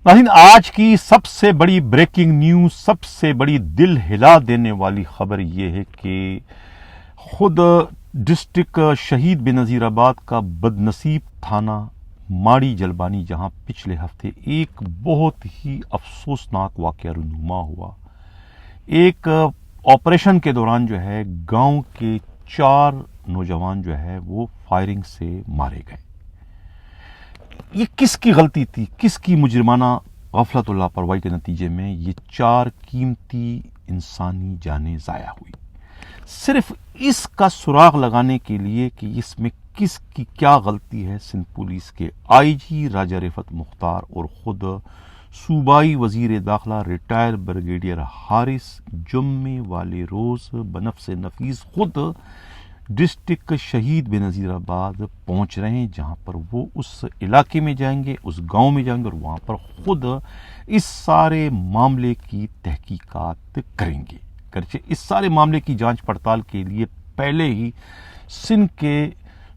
ناظرین، آج کی سب سے بڑی بریکنگ نیوز، سب سے بڑی دل ہلا دینے والی خبر یہ ہے کہ خود ڈسٹرکٹ شہید بے نظیر آباد کا بد نصیب تھانہ ماڑی جلبانی، جہاں پچھلے ہفتے ایک بہت ہی افسوسناک واقعہ رونما ہوا۔ ایک آپریشن کے دوران جو ہے گاؤں کے 4 نوجوان جو ہے وہ فائرنگ سے مارے گئے۔ یہ کس کی غلطی تھی؟ کس کی مجرمانہ غفلت و لاپرواہی کے نتیجے میں یہ 4 قیمتی انسانی جانیں ضائع ہوئی؟ صرف اس کا سراغ لگانے کے لیے کہ اس میں کس کی کیا غلطی ہے، سندھ پولیس کے آئی جی راجہ رفعت مختار اور خود صوبائی وزیر داخلہ ریٹائر بریگیڈیئر حارث جمعے والے روز بنفس نفیس خود ڈسٹرکٹ شہید بے نظیر آباد پہنچ رہے ہیں، جہاں پر وہ اس علاقے میں جائیں گے، اس گاؤں میں جائیں گے اور وہاں پر خود اس سارے معاملے کی تحقیقات کریں گے۔ گرچہ اس سارے معاملے کی جانچ پڑتال کے لیے پہلے ہی سندھ کے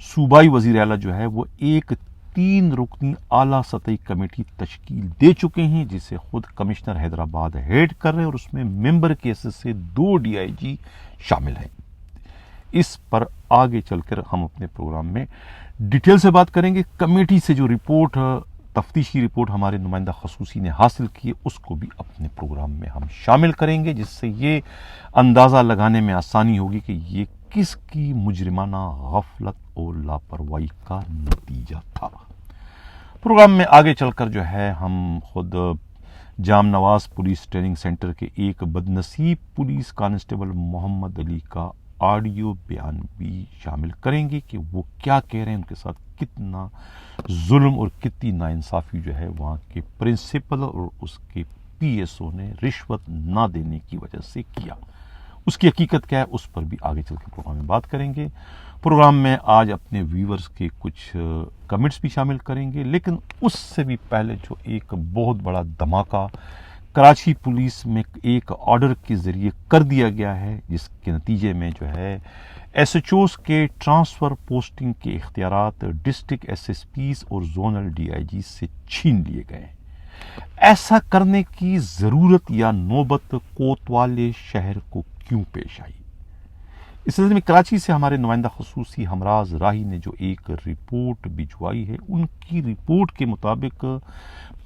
صوبائی وزیر اعلیٰ جو ہے وہ ایک 3 رکنی اعلیٰ سطحی کمیٹی تشکیل دے چکے ہیں، جسے خود کمشنر حیدرآباد ہیڈ کر رہے ہیں، اور اس میں ممبر کے حیثیت سے 2 ڈی آئی جی شامل ہیں۔ اس پر آگے چل کر ہم اپنے پروگرام میں ڈیٹیل سے بات کریں گے۔ کمیٹی سے جو رپورٹ، تفتیشی رپورٹ ہمارے نمائندہ خصوصی نے حاصل کی ہے، اس کو بھی اپنے پروگرام میں ہم شامل کریں گے، جس سے یہ اندازہ لگانے میں آسانی ہوگی کہ یہ کس کی مجرمانہ غفلت اور لاپرواہی کا نتیجہ تھا۔ پروگرام میں آگے چل کر جو ہے ہم خود جام نواز پولیس ٹریننگ سینٹر کے ایک بد نصیب پولیس کانسٹیبل محمد علی کا آڈیو بیان بھی شامل کریں گے کہ وہ کیا کہہ رہے ہیں، ان کے ساتھ کتنا ظلم اور کتنی ناانصافی جو ہے وہاں کے پرنسپل اور اس کے پی ایس او نے رشوت نہ دینے کی وجہ سے کیا۔ اس کی حقیقت کیا ہے، اس پر بھی آگے چل کے پروگرام میں بات کریں گے۔ پروگرام میں آج اپنے ویورز کے کچھ کمنٹس بھی شامل کریں گے، لیکن اس سے بھی پہلے جو ایک بہت بڑا دھماکہ کراچی پولیس میں ایک آرڈر کے ذریعے کر دیا گیا ہے، جس کے نتیجے میں جو ہے ایس ایچ اوز کے ٹرانسفر پوسٹنگ کے اختیارات ڈسٹرکٹ ایس ایس پیز اور زونل ڈی آئی جی سے چھین لیے گئے ہیں۔ ایسا کرنے کی ضرورت یا نوبت کوتوال شہر کو کیوں پیش آئی؟ اس سلسلے میں کراچی سے ہمارے نمائندہ خصوصی ہمراز راہی نے جو ایک رپورٹ بھجوائی ہے، ان کی رپورٹ کے مطابق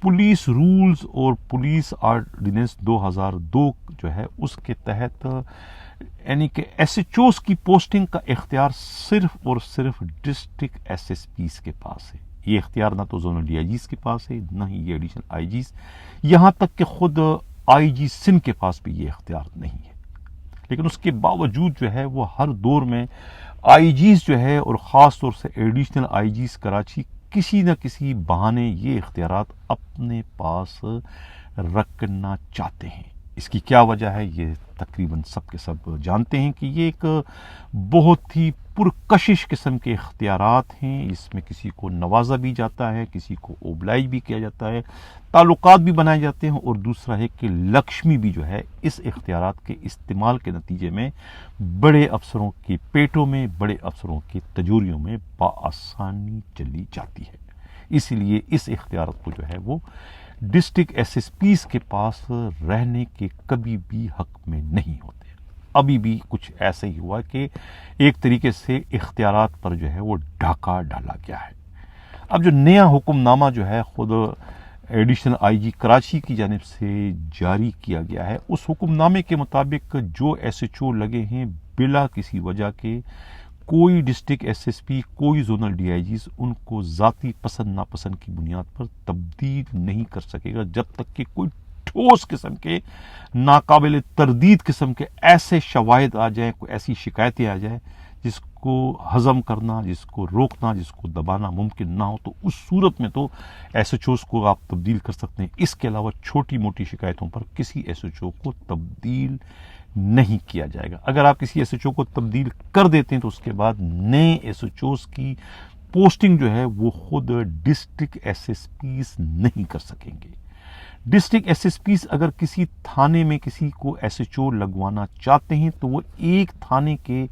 پولیس رولز اور پولیس آرڈیننس 2002 جو ہے اس کے تحت یعنی کہ ایس ایچ اوز کی پوسٹنگ کا اختیار صرف اور صرف ڈسٹرکٹ ایس ایس پیز کے پاس ہے۔ یہ اختیار نہ تو زونل ڈی آئی جیز کے پاس ہے، نہ ہی یہ ایڈیشنل آئی جیز، یہاں تک کہ خود آئی جی سندھ کے پاس بھی یہ اختیار نہیں ہے۔ لیکن اس کے باوجود جو ہے وہ ہر دور میں آئی جیز جو ہے اور خاص طور سے ایڈیشنل آئی جیز کراچی کسی نہ کسی بہانے یہ اختیارات اپنے پاس رکھنا چاہتے ہیں۔ اس کی کیا وجہ ہے، یہ تقریباً سب کے سب جانتے ہیں کہ یہ ایک بہت ہی پرکشش قسم کے اختیارات ہیں۔ اس میں کسی کو نوازا بھی جاتا ہے، کسی کو اوبلائج بھی کیا جاتا ہے، تعلقات بھی بنائے جاتے ہیں، اور دوسرا ہے کہ لکشمی بھی جو ہے اس اختیارات کے استعمال کے نتیجے میں بڑے افسروں کے پیٹوں میں، بڑے افسروں کی تجوریوں میں بآسانی چلی جاتی ہے۔ اس لیے اس اختیارات کو جو ہے وہ ڈسٹرکٹ ایس ایس پیز کے پاس رہنے کے کبھی بھی حق میں نہیں ہوتے۔ ابھی بھی کچھ ایسا ہی ہوا کہ ایک طریقے سے اختیارات پر جو ہے وہ ڈھاکہ ڈالا گیا ہے۔ اب جو نیا حکم نامہ جو ہے خود ایڈیشنل آئی جی کراچی کی جانب سے جاری کیا گیا ہے، اس حکم نامے کے مطابق جو ایس ایچ او لگے ہیں بلا کسی وجہ کے، کوئی ڈسٹرکٹ ایس ایس پی، کوئی زونل ڈی آئی جیز ان کو ذاتی پسند ناپسند کی بنیاد پر تبدیل نہیں کر سکے گا، جب تک کہ کوئی ٹھوس قسم کے، ناقابل تردید قسم کے ایسے شواہد آ جائیں، کوئی ایسی شکایتیں آ جائیں جس کو ہضم کرنا، جس کو روکنا، جس کو دبانا ممکن نہ ہو، تو اس صورت میں تو ایس ایچ اوز کو آپ تبدیل کر سکتے ہیں۔ اس کے علاوہ چھوٹی موٹی شکایتوں پر کسی ایس ایچ او کو تبدیل نہیں کیا جائے گا۔ اگر آپ کسی ایس ایچ او کو تبدیل کر دیتے ہیں تو اس کے بعد نئے ایس ایچ اوز کی پوسٹنگ جو ہے وہ خود ڈسٹرکٹ ایس ایس پیز نہیں کر سکیں گے۔ ڈسٹرکٹ ایس ایس پیز اگر کسی تھانے میں کسی کو ایس ایچ او لگوانا چاہتے ہیں تو وہ ایک تھانے کے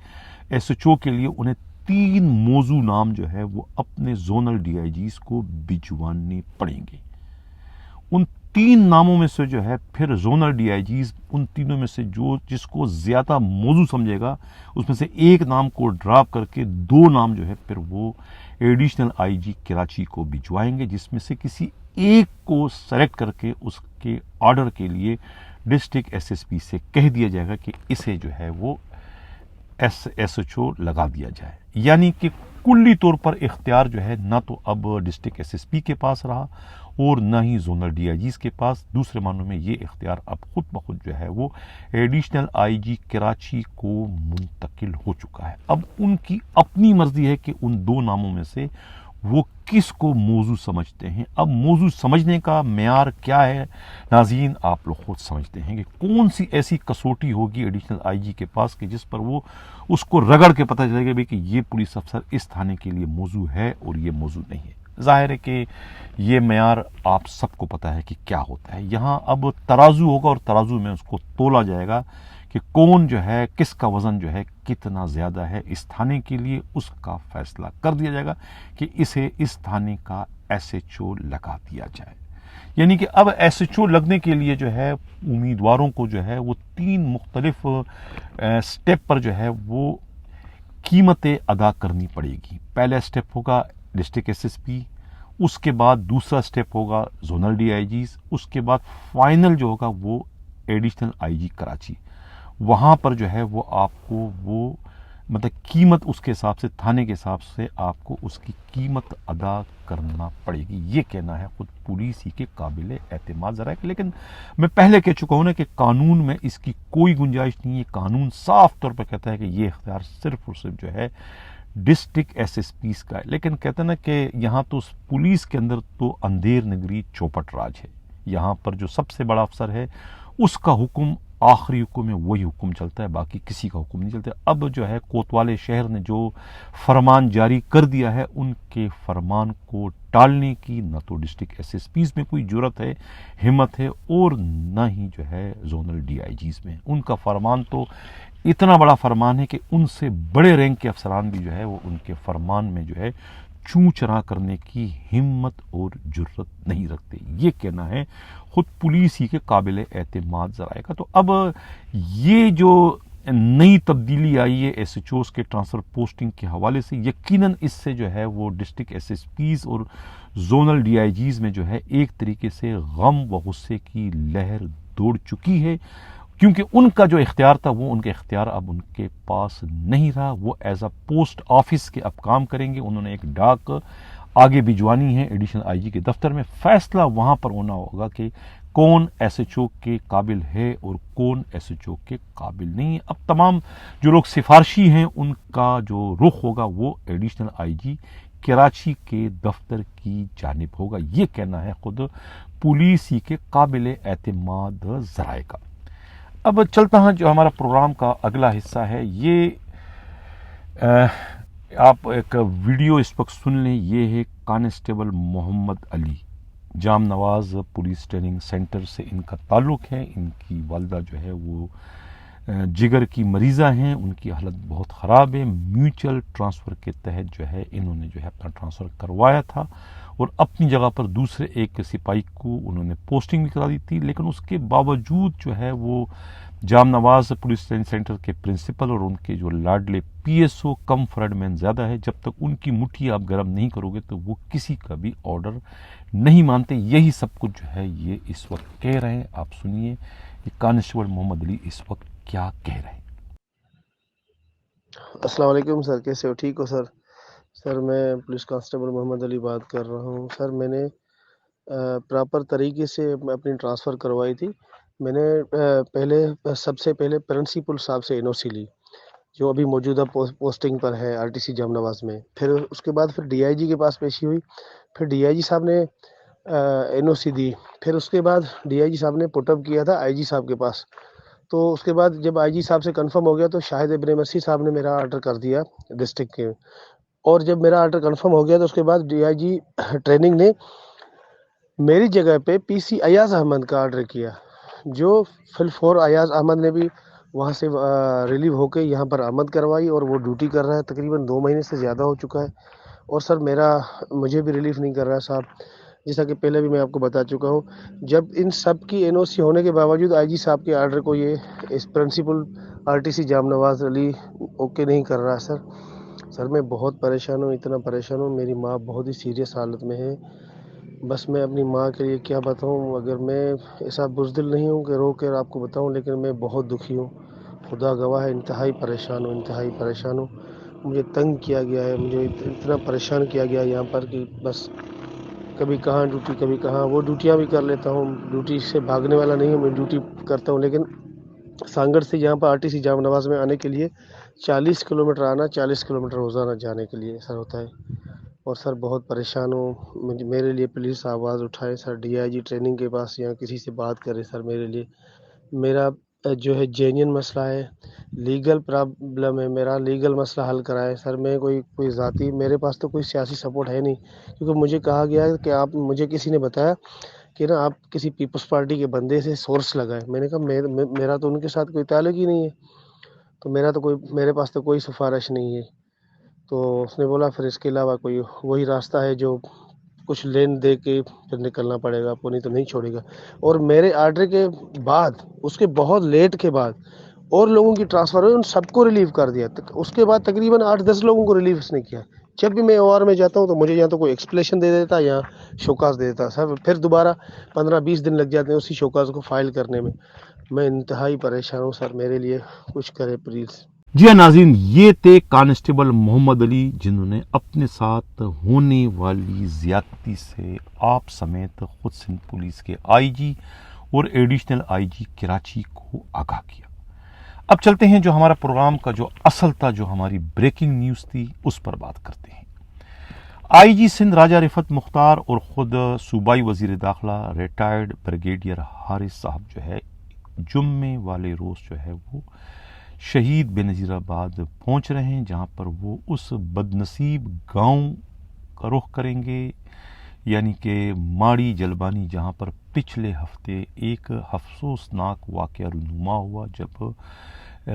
ایس ایچ او کے لیے انہیں 3 موضوع نام جو ہے وہ اپنے زونل ڈی آئی جیز کو بھجوانے پڑیں گے۔ ان 3 ناموں میں سے جو ہے پھر زونل ڈی آئی جیز ان تینوں میں سے جس کو زیادہ موزوں سمجھے گا اس میں سے ایک نام کو ڈراپ کر کے 2 نام جو ہے پھر وہ ایڈیشنل آئی جی کراچی کو بھجوائیں گے، جس میں سے کسی ایک کو سلیکٹ کر کے اس کے آرڈر کے لیے ڈسٹرکٹ ایس ایس پی سے کہہ دیا جائے گا کہ اسے جو ہے وہ ایس ایچ او لگا دیا جائے. یعنی کہ کلی طور پر اختیار جو ہے نہ تو اب ڈسٹرکٹ ایس ایس پی کے پاس رہا اور نہ ہی زونل ڈی آئی جیز کے پاس. دوسرے معنوں میں یہ اختیار اب خود بخود جو ہے وہ ایڈیشنل آئی جی کراچی کو منتقل ہو چکا ہے. اب ان کی اپنی مرضی ہے کہ ان 2 ناموں میں سے وہ کس کو موضوع سمجھتے ہیں. اب موضوع سمجھنے کا معیار کیا ہے ناظرین، آپ لوگ خود سمجھتے ہیں کہ کون سی ایسی کسوٹی ہوگی ایڈیشنل آئی جی کے پاس کہ جس پر وہ اس کو رگڑ کے پتہ چلے گا کہ یہ پولیس افسر اس تھانے کے لیے موضوع ہے اور یہ موضوع نہیں ہے. ظاہر ہے کہ یہ معیار آپ سب کو پتہ ہے کہ کیا ہوتا ہے. یہاں اب ترازو ہوگا اور ترازو میں اس کو تولا جائے گا کہ کون جو ہے کس کا وزن جو ہے کتنا زیادہ ہے اس تھانے کے لیے. اس کا فیصلہ کر دیا جائے گا کہ اسے اس تھانے کا ایس ایچ او لگا دیا جائے. یعنی کہ اب ایس ایچ او لگنے کے لیے جو ہے امیدواروں کو جو ہے وہ 3 مختلف سٹیپ پر جو ہے وہ قیمتیں ادا کرنی پڑے گی. پہلا سٹیپ ہوگا ڈسٹرکٹ ایس ایس پی، اس کے بعد دوسرا سٹیپ ہوگا زونل ڈی آئی جیز، اس کے بعد فائنل جو ہوگا وہ ایڈیشنل آئی جی کراچی. وہاں پر جو ہے وہ آپ کو وہ مطلب قیمت اس کے حساب سے تھانے کے حساب سے آپ کو اس کی قیمت ادا کرنا پڑے گی. یہ کہنا ہے خود پولیس ہی کے قابل اعتماد ذرائع. لیکن میں پہلے کہہ چکا ہوں نا کہ قانون میں اس کی کوئی گنجائش نہیں ہے. قانون صاف طور پر کہتا ہے کہ یہ اختیار صرف اور صرف جو ہے ڈسٹرکٹ ایس ایس پیز کا ہے. لیکن کہتے ہیں نا کہ یہاں تو پولیس کے اندر تو اندھیر نگری چوپٹ راج ہے. یہاں پر جو سب سے بڑا افسر ہے اس کا حکم آخری حکم ہے، وہی حکم چلتا ہے، باقی کسی کا حکم نہیں چلتا. اب جو ہے کوتوالے شہر نے جو فرمان جاری کر دیا ہے ان کے فرمان کو ٹالنے کی نہ تو ڈسٹرکٹ ایس ایس پیز میں کوئی جرت ہے، ہمت ہے، اور نہ ہی جو ہے زونل ڈی آئی جیز میں. ان کا فرمان تو اتنا بڑا فرمان ہے کہ ان سے بڑے رینک کے افسران بھی جو ہے وہ ان کے فرمان میں جو ہے چوں چرا کرنے کی ہمت اور جرت نہیں رکھتے. یہ کہنا ہے خود پولیس ہی کے قابل اعتماد ذرائع کا. تو اب یہ جو نئی تبدیلی آئی ہے ایس ایچ اوز کے ٹرانسفر پوسٹنگ کے حوالے سے، یقیناً اس سے جو ہے وہ ڈسٹرکٹ ایس ایس پیز اور زونل ڈی آئی جیز میں جو ہے ایک طریقے سے غم و غصے کی لہر دوڑ چکی ہے، کیونکہ ان کا جو اختیار تھا وہ ان کا اختیار اب ان کے پاس نہیں رہا. وہ ایز اے پوسٹ آفس کے اب کام کریں گے. انہوں نے ایک ڈاک آگے بھجوانی ہے ایڈیشنل آئی جی کے دفتر میں. فیصلہ وہاں پر ہونا ہوگا کہ کون ایس ایچ او کے قابل ہے اور کون ایس ایچ او کے قابل نہیں ہے. اب تمام جو لوگ سفارشی ہیں ان کا جو رخ ہوگا وہ ایڈیشنل آئی جی کراچی کے دفتر کی جانب ہوگا. یہ کہنا ہے خود پولیس ہی کے قابل اعتماد ذرائع کا. اب چلتا ہوں جو ہمارا پروگرام کا اگلا حصہ ہے. یہ آپ ایک ویڈیو اس وقت سن لیں. یہ ہے کانسٹیبل محمد علی، جام نواز پولیس ٹریننگ سینٹر سے ان کا تعلق ہے. ان کی والدہ جو ہے وہ جگر کی مریضہ ہیں، ان کی حالت بہت خراب ہے. میوچل ٹرانسفر کے تحت جو ہے انہوں نے جو ہے اپنا ٹرانسفر کروایا تھا اور اپنی جگہ پر دوسرے ایک سپاہی کو انہوں نے پوسٹنگ بھی کرا دی تھی. لیکن اس کے باوجود جو ہے وہ جام نواز پولیس ٹریننگ سینٹر کے پرنسپل اور ان کے جو لاڈلے پی ایس او کم فرڈ مین زیادہ ہے، جب تک ان کی مٹھی آپ گرم نہیں کرو گے تو وہ کسی کا بھی آرڈر نہیں مانتے. یہی سب کچھ جو ہے یہ اس وقت کہہ رہے ہیں. آپ سنیے کہ کانسٹیبل محمد علی اس وقت کیا کہہ رہے ہیں. السلام علیکم سر، کیسے ہو؟ ٹھیک ہو سر؟ سر میں پولیس کانسٹیبل محمد علی بات کر رہا ہوں. سر میں نے پراپر طریقے سے اپنی ٹرانسفر کروائی تھی. میں نے سب سے پہلے پرنسپل صاحب سے این او سی لی، جو ابھی موجودہ پوسٹنگ پر ہے آر ٹی سی جام نواز میں. پھر اس کے بعد پھر ڈی آئی جی کے پاس پیشی ہوئی. پھر ڈی آئی جی صاحب نے این او سی دی. پھر اس کے بعد ڈی آئی جی صاحب نے پٹ اپ کیا تھا آئی جی صاحب کے پاس. تو اس کے بعد جب آئی جی صاحب سے کنفرم ہو گیا تو شاہد ابن مرسی صاحب نے میرا آرڈر کر دیا ڈسٹرکٹ کے. اور جب میرا آرڈر کنفرم ہو گیا تو اس کے بعد ڈی آئی جی ٹریننگ نے میری جگہ پہ پی سی ایاز احمد کا آرڈر کیا، جو فل فور ایاز احمد نے بھی وہاں سے ریلیو ہو کے یہاں پر آمد کروائی اور وہ ڈیوٹی کر رہا ہے. تقریباً 2 مہینے سے زیادہ ہو چکا ہے. اور سر مجھے بھی ریلیف نہیں کر رہا ہے صاحب. جیسا کہ پہلے بھی میں آپ کو بتا چکا ہوں. جب ان سب کی NOC ہونے کے باوجود IG صاحب کے آرڈر کو یہ اس پرنسپل RTC جام نواز علی اوکے نہیں کر رہا سر میں بہت پریشان ہوں، اتنا پریشان ہوں. میری ماں بہت ہی سیریس حالت میں ہے. بس میں اپنی ماں کے لیے کیا بتاؤں، اگر میں ایسا بزدل نہیں ہوں کہ رو کر آپ کو بتاؤں، لیکن میں بہت دکھی ہوں. خدا گواہ ہے، انتہائی پریشان ہوں. مجھے تنگ کیا گیا ہے، مجھے اتنا پریشان کیا گیا ہے یہاں پر کہ بس کبھی کہاں ڈیوٹی کبھی کہاں. وہ ڈیوٹیاں بھی کر لیتا ہوں، ڈیوٹی سے بھاگنے والا نہیں ہوں، میں ڈیوٹی کرتا ہوں. لیکن سانگڑ سے یہاں پر RTC جام نواز میں آنے کے لیے 40 کلومیٹر آنا، 40 کلومیٹر روزانہ جانے کے لیے سر ہوتا ہے. اور سر بہت پریشان ہوں. میرے لیے پلیز آواز اٹھائیں سر. DIG ٹریننگ کے پاس یا کسی سے بات کریں سر. میرے لیے میرا جو ہے جینین مسئلہ ہے، لیگل پرابلم ہے، میرا لیگل مسئلہ حل کرائے سر. میں کوئی ذاتی، میرے پاس تو کوئی سیاسی سپورٹ ہے نہیں، کیونکہ مجھے کہا گیا ہے کہ آپ، مجھے کسی نے بتایا کہ نا آپ کسی پیپلز پارٹی کے بندے سے سورس لگائیں. میں نے کہا میرا تو ان کے ساتھ کوئی تعلق ہی نہیں ہے، تو میرے پاس تو کوئی سفارش نہیں ہے. تو اس نے بولا پھر اس کے علاوہ کوئی وہی راستہ ہے جو کچھ لین دے کے پھر نکلنا پڑے گا آپ کو، نہیں تو نہیں چھوڑے گا. اور میرے آرڈر کے بعد، اس کے بہت لیٹ کے بعد اور لوگوں کی ٹرانسفر ہوئی، ان سب کو ریلیو کر دیا. اس کے بعد تقریباً 8-10 لوگوں کو ریلیو اس نے کیا. جب بھی میں OR میں جاتا ہوں تو مجھے یا تو کوئی ایکسپلیشن دے دیتا یا شوکاز دے دیتا سر. پھر دوبارہ 15-20 دن لگ جاتے ہیں اسی شوکاز کو فائل کرنے میں. میں انتہائی پریشان ہوں سر. میرے لیے کچھ کرے پلیز. جی ہاں ناظرین، یہ تھے کانسٹیبل محمد علی، جنہوں نے اپنے ساتھ ہونے والی زیادتی سے آپ سمیت خود سندھ پولیس کے IG اور ایڈیشنل IG کراچی کو آگاہ کیا. اب چلتے ہیں جو ہمارا پروگرام کا جو اصل تھا، جو ہماری بریکنگ نیوز تھی، اس پر بات کرتے ہیں. IG سندھ راجہ رفعت مختار اور خود صوبائی وزیر داخلہ ریٹائرڈ بریگیڈیئر حارث صاحب جو ہے جمعے والے روز جو ہے وہ شہید بے نظیر آباد پہنچ رہے ہیں، جہاں پر وہ اس بدنصیب گاؤں کا رخ کریں گے، یعنی کہ ماڑی جلبانی، جہاں پر پچھلے ہفتے ایک افسوسناک واقعہ رونما ہوا، جب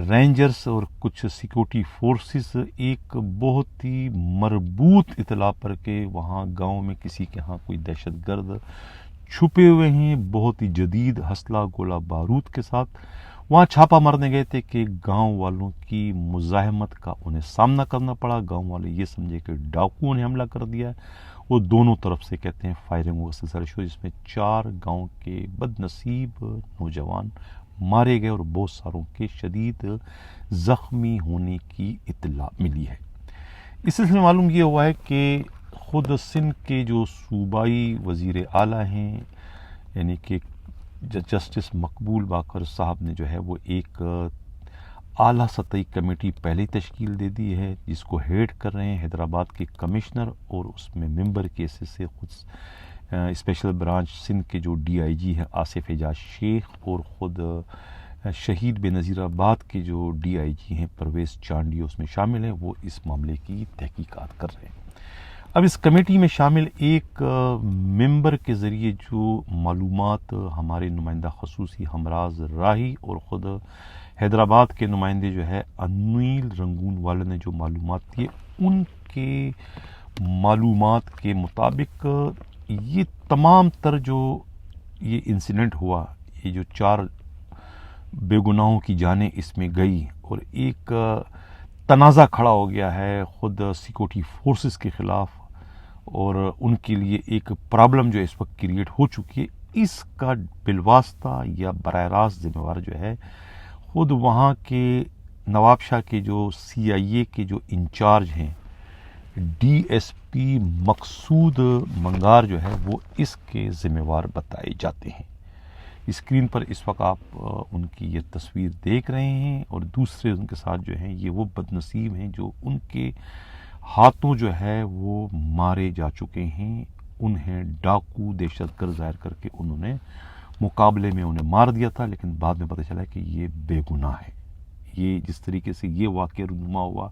رینجرز اور کچھ سیکورٹی فورسز ایک بہت ہی مربوط اطلاع پر کہ وہاں گاؤں میں کسی کے ہاں کوئی دہشت گرد چھپے ہوئے ہیں، بہت ہی جدید اسلحہ گولہ بارود کے ساتھ وہاں چھاپا مارنے گئے تھے، کہ گاؤں والوں کی مزاحمت کا انہیں سامنا کرنا پڑا. گاؤں والے یہ سمجھے کہ ڈاکوؤں نے حملہ کر دیا ہے. وہ دونوں طرف سے کہتے ہیں فائرنگ و سلسلہ شروع، جس میں 4 گاؤں کے بد نصیب نوجوان مارے گئے اور بہت ساروں کے شدید زخمی ہونے کی اطلاع ملی ہے. اس سلسلے میں معلوم یہ ہوا ہے کہ خود سندھ کے جو صوبائی وزیر اعلیٰ ہیں، یعنی کہ جسٹس مقبول باقر صاحب نے جو ہے وہ ایک اعلیٰ سطحی کمیٹی پہلے تشکیل دے دی ہے، جس کو ہیڈ کر رہے ہیں حیدرآباد کے کمشنر، اور اس میں ممبر کے سے خود اسپیشل برانچ سندھ کے جو DIG ہیں آصف اعجاز شیخ، اور خود شہید بے نظیر آباد کے جو DIG ہیں پرویز چانڈی اس میں شامل ہیں. وہ اس معاملے کی تحقیقات کر رہے ہیں. اب اس کمیٹی میں شامل ایک ممبر کے ذریعے جو معلومات ہمارے نمائندہ خصوصی ہمراز راہی اور خود حیدرآباد کے نمائندے جو ہے انیل رنگون والے نے جو معلومات دی، ان کے معلومات کے مطابق یہ تمام تر جو یہ انسیڈنٹ ہوا، یہ جو 4 بے گناہوں کی جانیں اس میں گئی، اور ایک تنازع کھڑا ہو گیا ہے خود سیکورٹی فورسز کے خلاف، اور ان کے لیے ایک پرابلم جو اس وقت کریٹ ہو چکی ہے، اس کا بالواسطہ یا براہ راست ذمہ وار جو ہے خود وہاں کے نواب شاہ کے جو CIA کے جو انچارج ہیں DSP مقصود منگار جو ہے وہ اس کے ذمہ وار بتائے جاتے ہیں. اسکرین پر اس وقت آپ ان کی یہ تصویر دیکھ رہے ہیں، اور دوسرے ان کے ساتھ جو ہیں یہ وہ بدنصیب ہیں جو ان کے ہاتھوں جو ہے وہ مارے جا چکے ہیں. انہیں ڈاکو دہشت گرد ظاہر کر کے انہوں نے مقابلے میں انہیں مار دیا تھا، لیکن بعد میں پتہ چلا کہ یہ بے گناہ ہے. یہ جس طریقے سے یہ واقعہ رونما ہوا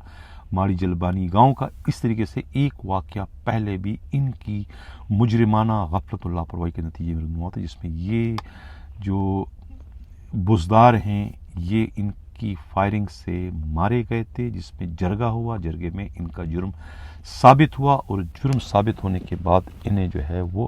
ماڑی جلبانی گاؤں کا، اس طریقے سے ایک واقعہ پہلے بھی ان کی مجرمانہ غفلت و لاپرواہی کے نتیجے میں رونما تھا، جس میں یہ جو بزدار ہیں یہ ان کی فائرنگ سے مارے گئے تھے، جس میں جرگہ ہوا. جرگے میں ان کا جرم ثابت ہوا، اور جرم ثابت ہونے کے بعد انہیں جو ہے وہ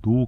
2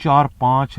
4-5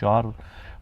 4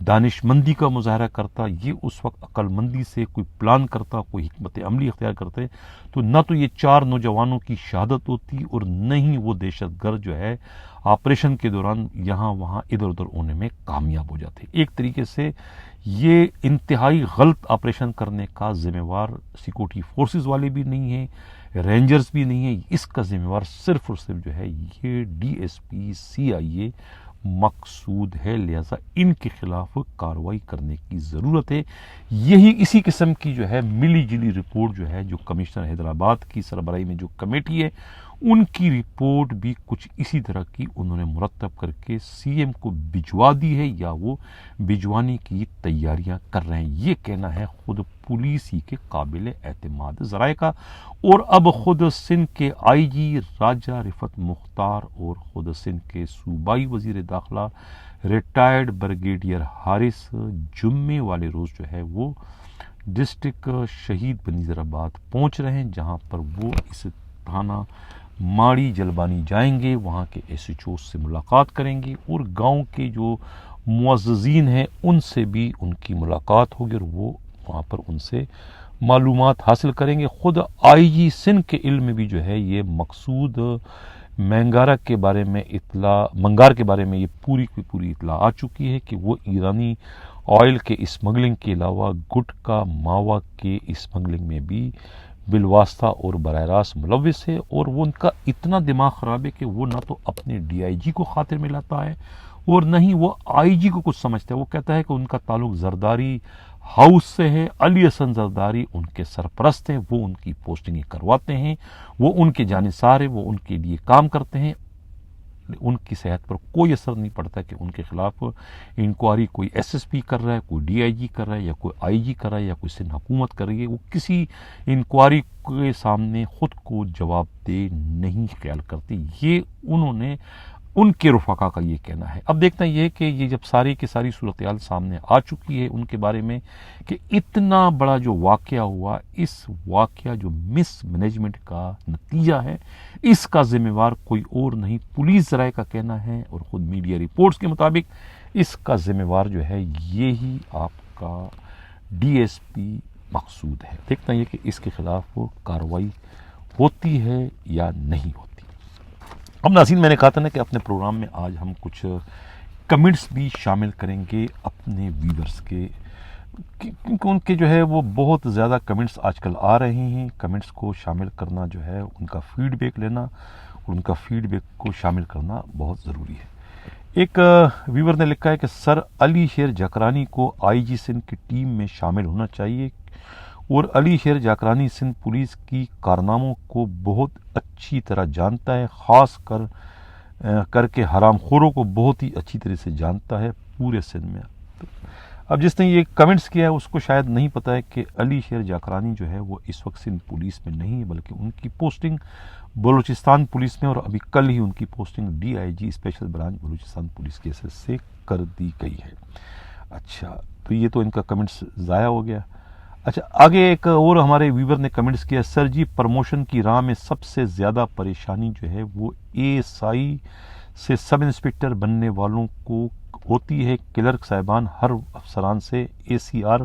دانشمندی کا مظاہرہ کرتا، یہ اس وقت عقل مندی سے کوئی پلان کرتا، کوئی حکمت عملی اختیار کرتے، تو نہ تو یہ 4 نوجوانوں کی شہادت ہوتی اور نہ ہی وہ دہشت گرد جو ہے آپریشن کے دوران یہاں وہاں ادھر ادھر ہونے میں کامیاب ہو جاتے۔ ایک طریقے سے یہ انتہائی غلط آپریشن کرنے کا ذمہ وار سیکورٹی فورسز والے بھی نہیں ہیں، رینجرز بھی نہیں ہیں، اس کا ذمہ وار صرف اور صرف جو ہے یہ ڈی ایس پی CIA مقصود ہے، لہذا ان کے خلاف کارروائی کرنے کی ضرورت ہے۔ یہی اسی قسم کی جو ہے ملی جلی رپورٹ جو ہے جو کمشنر حیدرآباد کی سربراہی میں جو کمیٹی ہے ان کی رپورٹ بھی کچھ اسی طرح کی انہوں نے مرتب کر کے CM کو بھجوا دی ہے یا وہ بھجوانے کی تیاریاں کر رہے ہیں۔ یہ کہنا ہے خود پولیس ہی کے قابل اعتماد ذرائع کا، اور اب خود سندھ کے IG راجہ رفعت مختار اور خود سندھ کے صوبائی وزیر داخلہ ریٹائرڈ بریگیڈیئر حارث جمعے والے روز جو ہے وہ ڈسٹرکٹ شہید بنظیر آباد پہنچ رہے ہیں، جہاں پر وہ اس تھانہ ماڑی جلبانی جائیں گے، وہاں کے SHO سے ملاقات کریں گے اور گاؤں کے جو معززین ہیں ان سے بھی ان کی ملاقات ہوگی اور وہ وہاں پر ان سے معلومات حاصل کریں گے۔ خود IG سندھ کے علم میں بھی جو ہے یہ مقصود منگار کے بارے میں یہ پوری کی پوری اطلاع آ چکی ہے کہ وہ ایرانی آئل کے اسمگلنگ کے علاوہ گٹکا ماوا کے اسمگلنگ میں بھی بالواسطہ اور براہ راست ملوث ہے، اور وہ ان کا اتنا دماغ خراب ہے کہ وہ نہ تو اپنے DIG کو خاطر میں لاتا ہے اور نہ ہی وہ IG کو کچھ سمجھتا ہے۔ وہ کہتا ہے کہ ان کا تعلق زرداری ہاؤس سے ہے، علی حسن زرداری ان کے سرپرست ہیں، وہ ان کی پوسٹنگیں کرواتے ہیں، وہ ان کے جانثار ہیں، وہ ان کے لیے کام کرتے ہیں، ان کی صحت پر کوئی اثر نہیں پڑتا کہ ان کے خلاف انکوائری کوئی SSP کر رہا ہے، کوئی DIG کر رہا ہے یا کوئی IG کر رہا ہے یا کوئی سندھ حکومت کر رہی ہے، وہ کسی انکوائری کے سامنے خود کو جواب دہ نہیں خیال کرتی۔ یہ انہوں نے ان کے رفقا کا یہ کہنا ہے۔ اب دیکھنا یہ ہے کہ یہ جب ساری کی ساری صورتحال سامنے آ چکی ہے ان کے بارے میں کہ اتنا بڑا جو واقعہ ہوا، اس واقعہ جو مس مینجمنٹ کا نتیجہ ہے، اس کا ذمہ وار کوئی اور نہیں، پولیس ذرائع کا کہنا ہے اور خود میڈیا رپورٹس کے مطابق اس کا ذمہ وار جو ہے یہی آپ کا DSP مقصود ہے۔ دیکھنا یہ کہ اس کے خلاف کارروائی ہوتی ہے یا نہیں ہوتی۔ اب ناظرین، میں نے کہا تھا نا کہ اپنے پروگرام میں آج ہم کچھ کمنٹس بھی شامل کریں گے اپنے ویورز کے، کیونکہ ان کے جو ہے وہ بہت زیادہ کمنٹس آج کل آ رہے ہیں۔ کمنٹس کو شامل کرنا جو ہے ان کا فیڈ بیک لینا اور ان کا فیڈ بیک کو شامل کرنا بہت ضروری ہے۔ ایک ویور نے لکھا ہے کہ سر علی شیر جاکرانی کو IG سندھ کی ٹیم میں شامل ہونا چاہیے، اور علی شیر جاکرانی سندھ پولیس کی کارناموں کو بہت اچھی طرح جانتا ہے، خاص کر کے حرام خوروں کو بہت ہی اچھی طرح سے جانتا ہے پورے سندھ میں۔ اب جس نے یہ کمنٹس کیا ہے اس کو شاید نہیں پتا ہے کہ علی شیر جاکرانی جو ہے وہ اس وقت سندھ پولیس میں نہیں ہے، بلکہ ان کی پوسٹنگ بلوچستان پولیس میں، اور ابھی کل ہی ان کی posting DIG special branch Balochistan police کی حیثیت سے کر دی گئی ہے۔ اچھا، تو یہ تو ان کا کمنٹس ضائع ہو گیا۔ اچھا، آگے ایک اور ہمارے ویور نے کمنٹس کیا، سر جی پروموشن کی راہ میں سب سے زیادہ پریشانی جو ہے وہ ASI سے سب انسپکٹر بننے والوں کو ہوتی ہے، کلرک صاحبان ہر افسران سے ACR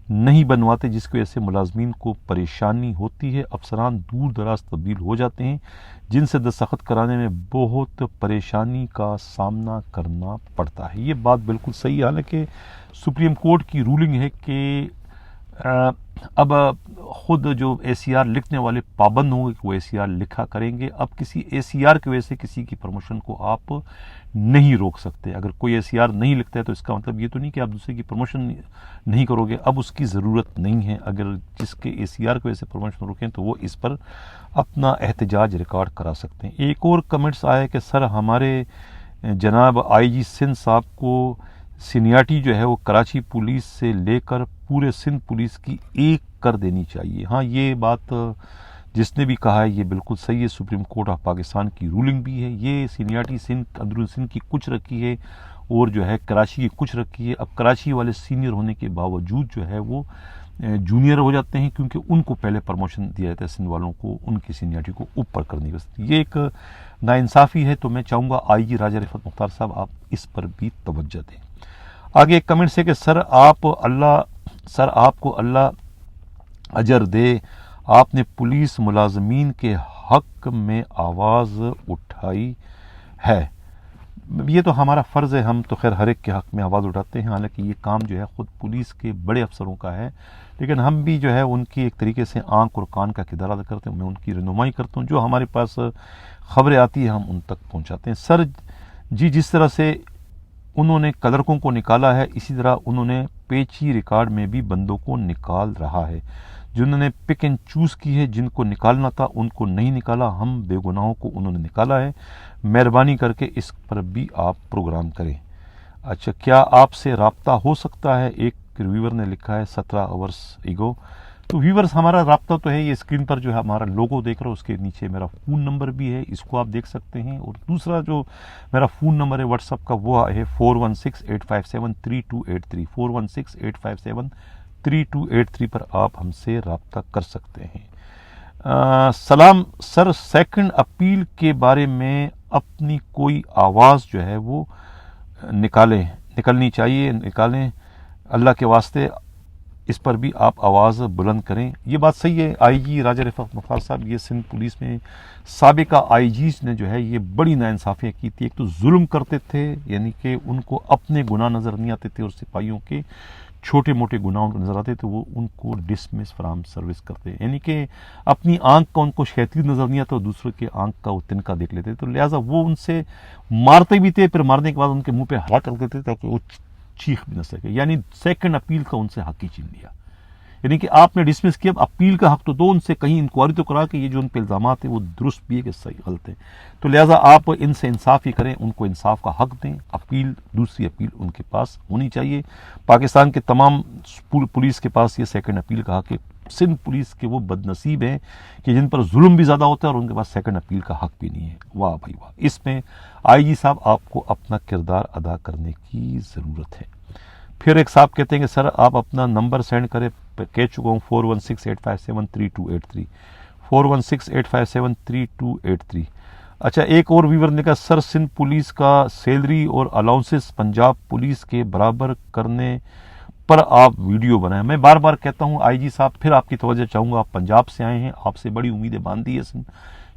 نہیں بنواتے، جس کی وجہ سے ملازمین کو پریشانی ہوتی ہے، افسران دور دراز تبدیل ہو جاتے ہیں جن سے دستخط کرانے میں بہت پریشانی کا سامنا کرنا پڑتا ہے۔ یہ بات بالکل صحیح ہے، حالانکہ سپریم کورٹ کی رولنگ ہے کہ اب خود جو ACR لکھنے والے پابند ہوں گے کہ وہ ACR لکھا کریں گے۔ اب کسی ACR کی وجہ سے کسی کی پروموشن کو آپ نہیں روک سکتے۔ اگر کوئی ACR نہیں لکھتا ہے تو اس کا مطلب یہ تو نہیں کہ آپ دوسرے کی پروموشن نہیں کرو گے، اب اس کی ضرورت نہیں ہے۔ اگر جس کے ACR کی وجہ سے پروموشن روکیں تو وہ اس پر اپنا احتجاج ریکارڈ کرا سکتے ہیں۔ ایک اور کمنٹس آیا کہ سر ہمارے جناب IG سندھ صاحب کو سینیارٹی جو ہے وہ کراچی پولیس سے لے کر پورے سندھ پولیس کی ایک کر دینی چاہیے۔ ہاں، یہ بات جس نے بھی کہا ہے یہ بالکل صحیح ہے، سپریم کورٹ آف پاکستان کی رولنگ بھی ہے۔ یہ سینیارٹی سندھ اندرون سندھ کی کچھ رکھی ہے اور جو ہے کراچی کی کچھ رکھی ہے۔ اب کراچی والے سینئر ہونے کے باوجود جو ہے وہ جونیئر ہو جاتے ہیں، کیونکہ ان کو پہلے پروموشن دیا جاتا ہے، سندھ والوں کو ان کی سینیارٹی کو اوپر کرنے کی۔ یہ ایک ناانصافی ہے، تو میں چاہوں گا IG راجہ رفعت مختار صاحب آپ اس پر بھی توجہ دیں۔ آگے ایک کمنٹ سے کہ سر آپ کو اللہ اجر دے، آپ نے پولیس ملازمین کے حق میں آواز اٹھائی ہے۔ یہ تو ہمارا فرض ہے، ہم تو خیر ہر ایک کے حق میں آواز اٹھاتے ہیں، حالانکہ یہ کام جو ہے خود پولیس کے بڑے افسروں کا ہے، لیکن ہم بھی جو ہے ان کی ایک طریقے سے آنکھ اور کان کا کردار ادا کرتے ہیں۔ میں ان کی رہنمائی کرتا ہوں، جو ہمارے پاس خبریں آتی ہیں ہم ان تک پہنچاتے ہیں۔ سر جی، جس طرح سے انہوں نے کلرکوں کو نکالا ہے، اسی طرح انہوں نے پیچی ریکارڈ میں بھی بندوں کو نکال رہا ہے۔ جنہوں نے پک اینڈ چوز کی ہے، جن کو نکالنا تھا ان کو نہیں نکالا، ہم بے گناہوں کو انہوں نے نکالا ہے۔ مہربانی کر کے اس پر بھی آپ پروگرام کریں۔ اچھا، کیا آپ سے رابطہ ہو سکتا ہے؟ ایک ریویور نے لکھا ہے 17 آورس ایگو۔ تو ویورز، ہمارا رابطہ تو ہے، یہ اسکرین پر جو ہے ہمارا لوگو دیکھ رہا ہو، اس کے نیچے میرا فون نمبر بھی ہے، اس کو آپ دیکھ سکتے ہیں۔ اور دوسرا جو میرا فون نمبر ہے واٹس ایپ کا، وہ ہے 4168573283 4168573283 پر آپ ہم سے رابطہ کر سکتے ہیں۔ سلام سر، سیکنڈ اپیل کے بارے میں اپنی کوئی آواز جو ہے وہ نکلنی چاہیے، نکالیں اللہ کے واسطے، اس پر بھی آپ آواز بلند کریں۔ یہ بات صحیح ہے۔ آئی جی راجہ رفعت مفار صاحب، یہ سندھ پولیس میں سابقہ آئی جیز نے جو ہے یہ بڑی ناانصافیاں کی تھی۔ ایک تو ظلم کرتے تھے، یعنی کہ ان کو اپنے گناہ نظر نہیں آتے تھے، اور سپاہیوں کے چھوٹے موٹے گناہوں کو نظر آتے تھے، وہ ان کو ڈسمس فرام سروس کرتے، یعنی کہ اپنی آنکھ کا ان کو شیطان نظر نہیں آتا، اور دوسروں کے آنکھ کا وہ تنکا دیکھ لیتے، تو لہٰذا وہ ان سے مارتے بھی تھے، پھر مارنے کے بعد ان کے منہ پہ ہاتھ کر دیتے تاکہ وہ چیخ بھی نہ سکے، یعنی سیکنڈ اپیل کا ان سے حق ہی چھین لیا۔ یعنی کہ آپ نے ڈسمس کیا، اپیل کا حق تو دو، ان سے کہیں انکوائری تو کرا کہ یہ جو ان پہ الزامات ہیں وہ درست بھی ہے کہ صحیح غلط ہے۔ تو لہٰذا آپ ان سے انصاف ہی کریں، ان کو انصاف کا حق دیں، اپیل، دوسری اپیل ان کے پاس ہونی چاہیے۔ پاکستان کے تمام پولیس کے پاس یہ سیکنڈ اپیل کا حق ہے۔ سندھ پولیس کے وہ بد نصیب ہیں کہ جن پر ظلم بھی زیادہ ہوتا ہے اور ان کے پاس سیکنڈ اپیل کا حق بھی نہیں ہے۔ واہ بھائی واہ، اس میں آئی جی صاحب آپ کو اپنا کردار ادا کرنے کی ضرورت ہے۔ پھر ایک صاحب کہتے ہیں کہ سر آپ اپنا نمبر سینڈ کریں، کہہ چکا ہوں 4168573283 4168573283۔ اچھا، ایک اور ویور نے کہا سر سندھ پولیس کا سیلری اور الاؤنسز پنجاب پولیس کے برابر کرنے پر آپ ویڈیو بنائیں۔ میں بار بار کہتا ہوں آئی جی صاحب، پھر آپ کی توجہ چاہوں گا، آپ پنجاب سے آئے ہیں، آپ سے بڑی امیدیں باندھی ہے سندھ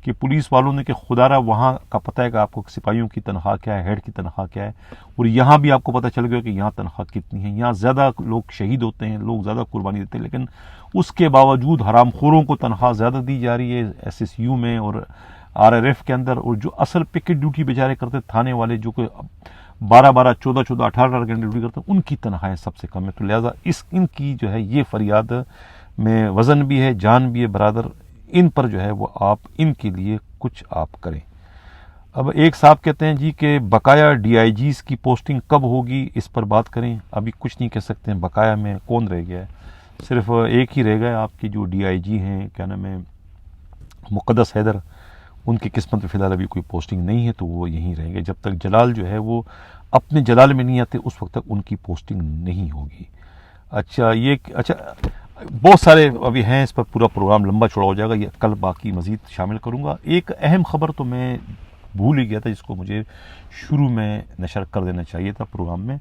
کہ پولیس والوں نے، کہ خدا را وہاں کا پتہ ہے کہ آپ کو سپاہیوں کی تنخواہ کیا ہے، ہیڈ کی تنخواہ کیا ہے، اور یہاں بھی آپ کو پتہ چل گیا کہ یہاں تنخواہ کتنی ہے۔ یہاں زیادہ لوگ شہید ہوتے ہیں، لوگ زیادہ قربانی دیتے ہیں، لیکن اس کے باوجود حرام خوروں کو تنخواہ زیادہ دی جا رہی ہے ایس ایس یو میں اور آر آر ایف کے اندر، اور جو اصل پکٹ ڈیوٹی بیچارے کرتے تھانے والے، جو کہ 12 14 18 گھنٹے ڈیوٹی کرتے ہیں، ان کی تنخواہیں سب سے کم ہے۔ تو لہٰذا ان کی جو ہے یہ فریاد میں وزن بھی ہے، جان بھی ہے برادر، ان پر جو ہے وہ آپ ان کے لیے کچھ آپ کریں۔ اب ایک صاحب کہتے ہیں جی کہ بقایا ڈی آئی جیز کی پوسٹنگ کب ہوگی، اس پر بات کریں۔ ابھی کچھ نہیں کہہ سکتے ہیں، بقایا میں کون رہ گیا ہے، صرف ایک ہی رہ گیا آپ کے جو ڈی آئی جی ہیں، کیا نام ہے، مقدس حیدر، ان کی قسمت میں فی الحال ابھی کوئی پوسٹنگ نہیں ہے، تو وہ یہیں رہیں گے۔ جب تک جلال جو ہے وہ اپنے جلال میں نہیں آتے، اس وقت تک ان کی پوسٹنگ نہیں ہوگی۔ اچھا، بہت سارے ابھی ہیں، اس پر پورا پروگرام لمبا چوڑا ہو جائے گا، یہ کل باقی مزید شامل کروں گا۔ ایک اہم خبر تو میں بھول ہی گیا تھا، جس کو مجھے شروع میں نشر کر دینا چاہیے تھا پروگرام میں۔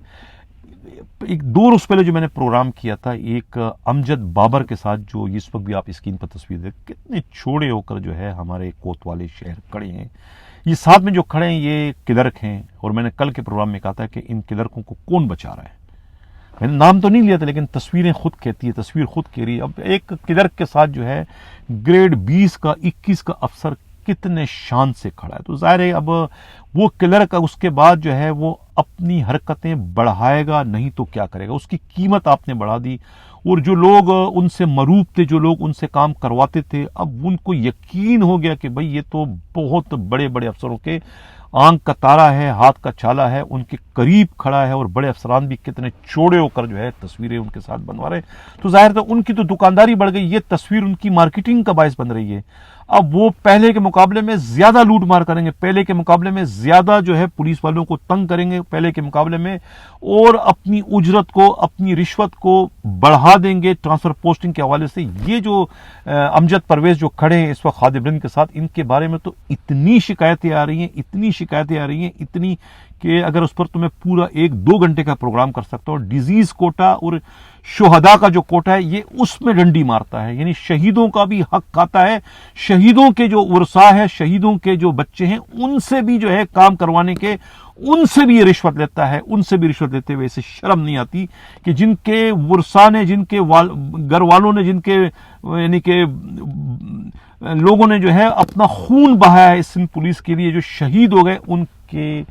ایک 2 روز پہلے جو میں نے پروگرام کیا تھا ایک امجد بابر کے ساتھ، جو اس وقت بھی آپ اسکرین پر تصویر دیکھ، کتنے چھوڑے ہو کر جو ہے ہمارے کوتوالے شہر کھڑے ہیں۔ یہ ساتھ میں جو کھڑے ہیں یہ کلرک ہیں، اور میں نے کل کے پروگرام میں کہا تھا کہ ان کلرکوں کو کون بچا رہا ہے۔ میں نے نام تو نہیں لیا تھا، لیکن تصویریں خود کہتی ہے، تصویر خود کہہ رہی ہے۔ اب ایک کلرک کے ساتھ جو ہے گریڈ 20 کا 21 کا افسر کتنے شان سے کھڑا ہے، تو ظاہر ہے اب وہ کلرک اس کے بعد جو ہے وہ اپنی حرکتیں بڑھائے گا، نہیں تو کیا کرے گا، اس کی قیمت آپ نے بڑھا دی، اور جو لوگ ان سے مروب تھے، جو لوگ ان سے کام کرواتے تھے، اب ان کو یقین ہو گیا کہ بھئی یہ تو بہت بڑے بڑے افسروں کے آنکھ کا تارا ہے، ہاتھ کا چھالا ہے، ان کے قریب کھڑا ہے، اور بڑے افسران بھی کتنے چوڑے ہو کر جو ہے تصویریں ان کے ساتھ بنوا رہے ہیں۔ تو ظاہر تو ان کی تو دکانداری بڑھ گئی، یہ تصویر ان کی مارکیٹنگ کا باعث بن رہی ہے۔ اب وہ پہلے کے مقابلے میں زیادہ لوٹ مار کریں گے، پہلے کے مقابلے میں زیادہ جو ہے پولیس والوں کو تنگ کریں گے پہلے کے مقابلے میں، اور اپنی اجرت کو، اپنی رشوت کو بڑھا دیں گے ٹرانسفر پوسٹنگ کے حوالے سے۔ یہ جو امجد پرویز جو کھڑے ہیں اس وقت خادم رند کے ساتھ، ان کے بارے میں تو اتنی شکایتیں آ رہی ہیں، اتنی شکایتیں آ رہی ہیں اتنی کہ اگر اس پر تو میں پورا 1-2 گھنٹے کا پروگرام کر سکتا ہوں. ڈیزیز کوٹا اور شہداء کا جو کوٹا ہے یہ اس میں ڈنڈی مارتا ہے, یعنی شہیدوں کا بھی حق کھاتا ہے, شہیدوں کے جو ورثاء ہے, شہیدوں کے جو بچے ہیں ان سے بھی جو ہے کام کروانے کے, ان سے بھی یہ رشوت لیتا ہے. ان سے بھی رشوت لیتے ہوئے اسے شرم نہیں آتی کہ جن کے ورثاء نے, جن کے گھر والوں نے, جن کے یعنی کہ لوگوں نے جو ہے اپنا خون بہایا ہے اس سندھ پولیس کے لیے, جو شہید ہو گئے, ان کے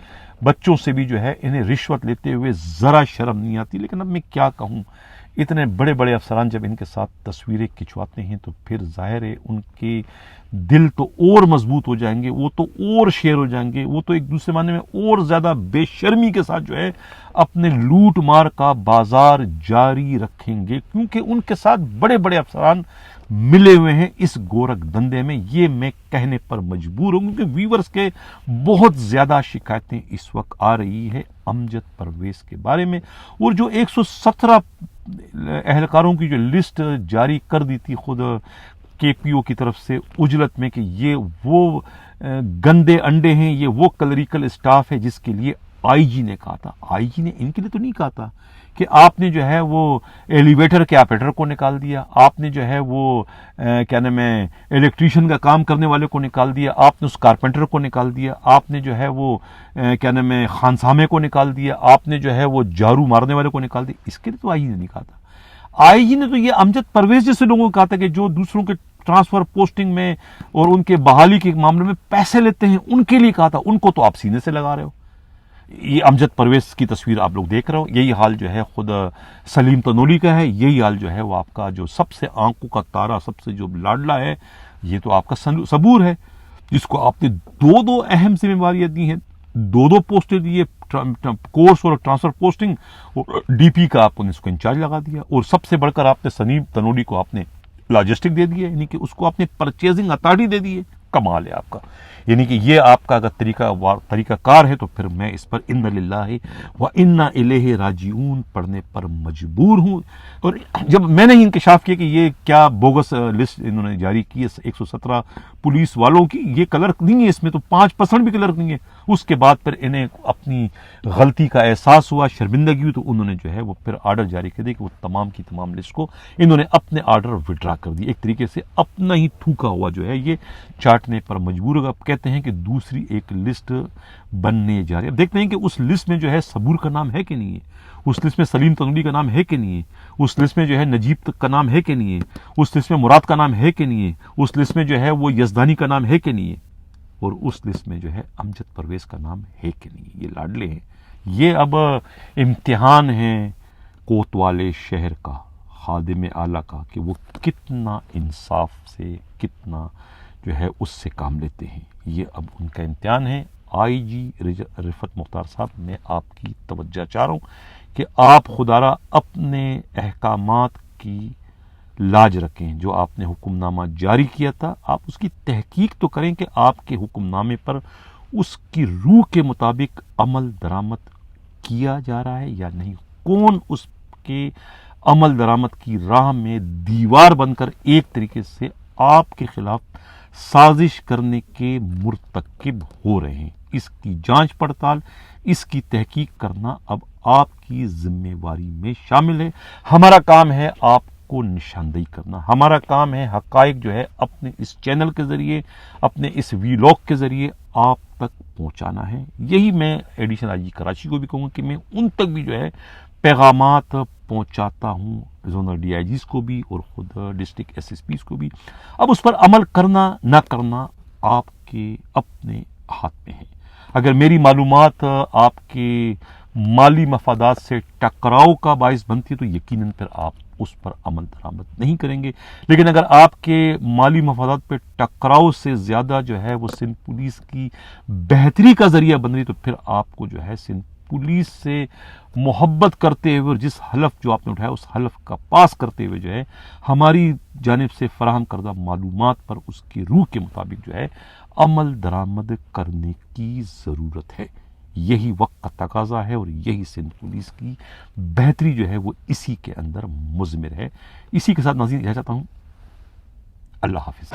بچوں سے بھی جو ہے انہیں رشوت لیتے ہوئے ذرا شرم نہیں آتی. لیکن اب میں کیا کہوں, اتنے بڑے بڑے افسران جب ان کے ساتھ تصویریں کھنچواتے ہیں تو پھر ظاہر ہے ان کے دل تو اور مضبوط ہو جائیں گے, وہ تو اور شیر ہو جائیں گے, وہ تو ایک دوسرے معنی میں اور زیادہ بے شرمی کے ساتھ جو ہے اپنے لوٹ مار کا بازار جاری رکھیں گے, کیونکہ ان کے ساتھ بڑے بڑے افسران ملے ہوئے ہیں اس گورکھ دھندے میں. یہ میں کہنے پر مجبور ہوں کیونکہ ویورز کے بہت زیادہ شکایتیں اس وقت آ رہی ہے امجد پرویز کے بارے میں, اور جو 117 اہلکاروں کی جو لسٹ جاری کر دی تھی خود کے پی او کی طرف سے اجلت میں کہ یہ وہ گندے انڈے ہیں, یہ وہ کلریکل اسٹاف ہے جس کے لیے آئی جی نے کہا تھا. آئی جی نے ان کے لیے تو نہیں کہا تھا کہ آپ نے جو ہے وہ ایلیویٹر کے آپریٹر کو نکال دیا, آپ نے جو ہے وہ کیا نام ہے الیکٹریشین کا کام کرنے والے کو نکال دیا, آپ نے اس کارپینٹر کو نکال دیا, آپ نے جو ہے وہ کیا نام ہے خانسامے کو نکال دیا, آپ نے جو ہے وہ جھاڑو مارنے والے کو نکال دیا. اس کے لیے تو آئی جی نے نہیں کہا تھا. آئی جی نے تو یہ امجد پرویز جیسے لوگوں کو کہا تھا کہ جو دوسروں کے ٹرانسفر پوسٹنگ میں اور ان کے بحالی کے معاملے میں پیسے لیتے ہیں ان کے لیے کہا تھا. ان کو تو آپ سینے سے لگا رہے ہو. یہ امجد پرویز کی تصویر آپ لوگ دیکھ رہے ہو. یہی حال جو ہے خود سلیم تنولی کا ہے, یہی حال جو ہے وہ آپ کا جو سب سے آنکھوں کا تارا, سب سے جو لاڈلا ہے, یہ تو آپ کا صبور ہے, جس کو آپ نے 2 اہم ذمہ داریاں دی ہیں, 2 پوسٹیں دی ہے, کورس اور ٹرانسفر پوسٹنگ, اور ڈی پی کا آپ نے اس کو انچارج لگا دیا, اور سب سے بڑھ کر آپ نے سلیم تنولی کو آپ نے لاجسٹک دے دی ہے, یعنی کہ اس کو آپ نے پرچیزنگ اتھارٹی دے دی ہے. کمال ہے آپ کا. یعنی کہ یہ آپ کا اگر طریقہ کار ہے تو پھر میں اس پر ان للہ و انا الیہ راجعون پڑھنے پر مجبور ہوں. اور جب میں نے انکشاف کیا کہ یہ کیا بوگس لسٹ انہوں نے جاری کی ہے 117 پولیس والوں کی, یہ کلرک نہیں ہے, اس میں تو 5% بھی کلرک نہیں ہے, اس کے بعد پھر انہیں اپنی غلطی کا احساس ہوا, شرمندگی ہوئی, تو انہوں نے جو ہے وہ پھر آرڈر جاری کر دیا کہ وہ تمام کی تمام لسٹ کو انہوں نے اپنے آرڈر وڈرا کر دی. ایک طریقے سے اپنا ہی تھوکا ہوا جو ہے یہ چاٹنے پر مجبور ہوگا. اب کہتے ہیں کہ دوسری ایک لسٹ بننے جا رہی ہے. اب دیکھتے ہیں کہ اس لسٹ میں جو ہے صبور کا نام ہے کہ نہیں ہے, اس لسٹ میں سلیم تنولی کا نام ہے کہ نہیں ہے, اس لسٹ میں جو ہے نجیب کا نام ہے کہ نہیں ہے, اس لسٹ میں مراد کا نام ہے کہ نہیں ہے, اس لسٹ میں جو ہے وہ یزدانی کا نام ہے کہ نہیں ہے, اور اس لسٹ میں جو ہے امجد پرویز کا نام ہے کہ نہیں ہے. یہ لاڈلے ہیں. یہ اب امتحان ہے کوتوالے شہر کا, خادم اعلیٰ کا, کہ وہ کتنا انصاف سے, کتنا جو ہے اس سے کام لیتے ہیں. یہ اب ان کا امتحان ہے. آئی جی رفعت مختار صاحب, میں آپ کی توجہ چاہ رہا ہوں کہ آپ خدارا اپنے احکامات کی لاج رکھیں. جو آپ نے حکم نامہ جاری کیا تھا, آپ اس کی تحقیق تو کریں کہ آپ کے حکم نامے پر اس کی روح کے مطابق عمل درآمد کیا جا رہا ہے یا نہیں. کون اس کے عمل درآمد کی راہ میں دیوار بن کر ایک طریقے سے آپ کے خلاف سازش کرنے کے مرتکب ہو رہے ہیں. اس کی جانچ پڑتال, اس کی تحقیق کرنا اب آپ کی ذمہ واری میں شامل ہے. ہمارا کام ہے آپ کو نشاندہی کرنا, ہمارا کام ہے حقائق جو ہے اپنے اس چینل کے ذریعے, اپنے اس ویلاگ کے ذریعے آپ تک پہنچانا ہے. یہی میں ایڈیشنل آئی جی کراچی کو بھی کہوں کہ میں ان تک بھی جو ہے پیغامات پہنچاتا ہوں, زونل ڈی آئی جیز کو بھی اور خود ڈسٹرکٹ ایس ایس پیز کو بھی. اب اس پر عمل کرنا نہ کرنا آپ کے اپنے ہاتھ میں ہے. اگر میری معلومات آپ کے مالی مفادات سے ٹکراؤ کا باعث بنتی ہے تو یقیناً پھر آپ اس پر عمل درآمد نہیں کریں گے. لیکن اگر آپ کے مالی مفادات پہ ٹکراؤ سے زیادہ جو ہے وہ سندھ پولیس کی بہتری کا ذریعہ بن رہی تو پھر آپ کو جو ہے سندھ پولیس سے محبت کرتے ہوئے اور جس حلف جو آپ نے اٹھایا اس حلف کا پاس کرتے ہوئے جو ہے ہماری جانب سے فراہم کردہ معلومات پر اس کی روح کے مطابق جو ہے عمل درآمد کرنے کی ضرورت ہے. یہی وقت کا تقاضا ہے اور یہی سندھ پولیس کی بہتری جو ہے وہ اسی کے اندر مضمر ہے. اسی کے ساتھ ناظرین کہنا چاہتا ہوں اللہ حافظ.